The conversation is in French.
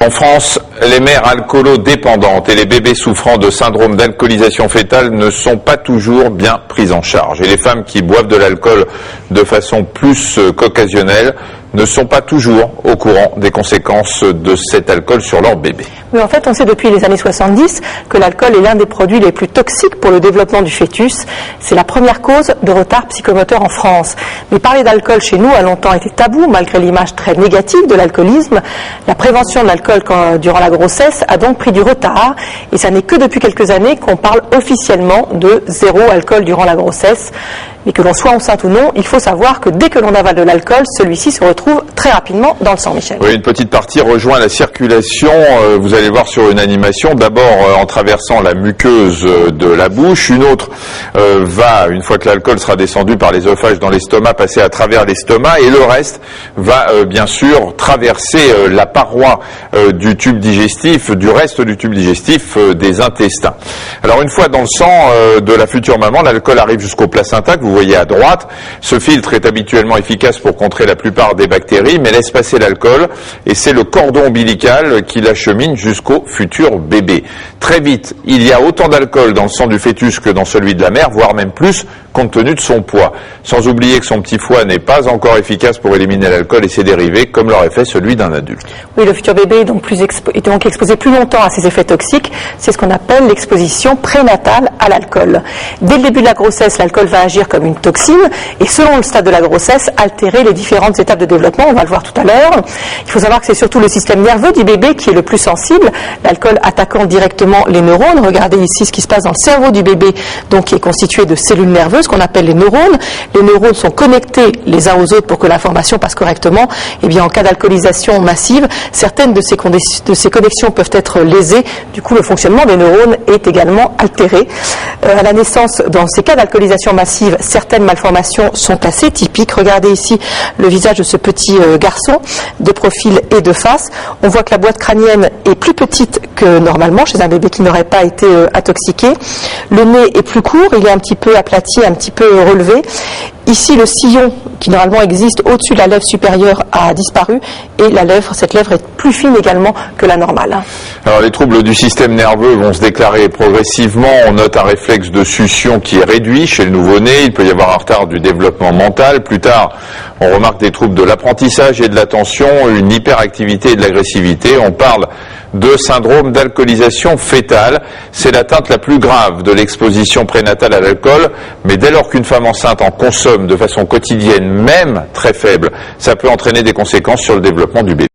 En France, les mères alcoolodépendantes et les bébés souffrant de syndrome d'alcoolisation fœtale ne sont pas toujours bien pris en charge. Et les femmes qui boivent de l'alcool de façon plus qu'occasionnelle ne sont pas toujours au courant des conséquences de cet alcool sur leur bébé. Oui, en fait, on sait depuis les années 70 que l'alcool est l'un des produits les plus toxiques pour le développement du fœtus. C'est la première cause de retard psychomoteur en France. Mais parler d'alcool chez nous a longtemps été tabou, malgré l'image très négative de l'alcoolisme. La prévention de l'alcool durant la grossesse a donc pris du retard. Et ça n'est que depuis quelques années qu'on parle officiellement de zéro alcool durant la grossesse. Mais que l'on soit enceinte ou non, il faut savoir que dès que l'on avale de l'alcool, celui-ci se retrouve très rapidement dans le sang, Michel. Oui, une petite partie rejoint la circulation, vous allez voir sur une animation, d'abord en traversant la muqueuse de la bouche, une autre va, une fois que l'alcool sera descendu par l'œsophage dans l'estomac, passer à travers l'estomac, et le reste va bien sûr traverser la paroi du tube digestif, du reste du tube digestif des intestins. Alors une fois dans le sang de la future maman, l'alcool arrive jusqu'au placenta, que vous voyez à droite. Ce filtre est habituellement efficace pour contrer la plupart des bactéries, mais laisse passer l'alcool, et c'est le cordon ombilical qui l'achemine jusqu'au futur bébé. Très vite, il y a autant d'alcool dans le sang du fœtus que dans celui de la mère, voire même plus, compte tenu de son poids. Sans oublier que son petit foie n'est pas encore efficace pour éliminer l'alcool et ses dérivés, comme l'aurait fait celui d'un adulte. Oui, le futur bébé est donc exposé plus longtemps à ces effets toxiques. C'est ce qu'on appelle l'exposition prénatale à l'alcool. Dès le début de la grossesse, l'alcool va agir comme une toxine, et selon le stade de la grossesse, altérer les différentes étapes de développement. On va le voir tout à l'heure. Il faut savoir que c'est surtout le système nerveux du bébé qui est le plus sensible, l'alcool attaquant directement les neurones. Regardez ici ce qui se passe dans le cerveau du bébé, donc qui est constitué de cellules nerveuses qu'on appelle les neurones. Les neurones sont connectés les uns aux autres pour que l'information passe correctement. Et bien en cas d'alcoolisation massive, certaines de ces connexions peuvent être lésées. Du coup, le fonctionnement des neurones est également altéré. À la naissance, dans ces cas d'alcoolisation massive, certaines malformations sont assez typiques. Regardez ici le visage de ce petit garçon, de profil et de face. On voit que la boîte crânienne est plus petite que normalement chez un bébé qui n'aurait pas été intoxiqué. Le nez est plus court, il est un petit peu aplati, un petit peu relevé. Ici, le sillon qui normalement existe au-dessus de la lèvre supérieure a disparu, et cette lèvre est plus fine également que la normale. Alors les troubles du système nerveux vont se déclarer progressivement. On note un réflexe de succion qui est réduit chez le nouveau-né. Il peut y avoir un retard du développement mental. Plus tard, on remarque des troubles de l'apprentissage et de l'attention, une hyperactivité et de l'agressivité. On parle de syndrome d'alcoolisation fœtale. C'est l'atteinte la plus grave de l'exposition prénatale à l'alcool, mais dès lors qu'une femme enceinte en consomme de façon quotidienne, même très faible, ça peut entraîner des conséquences sur le développement du bébé.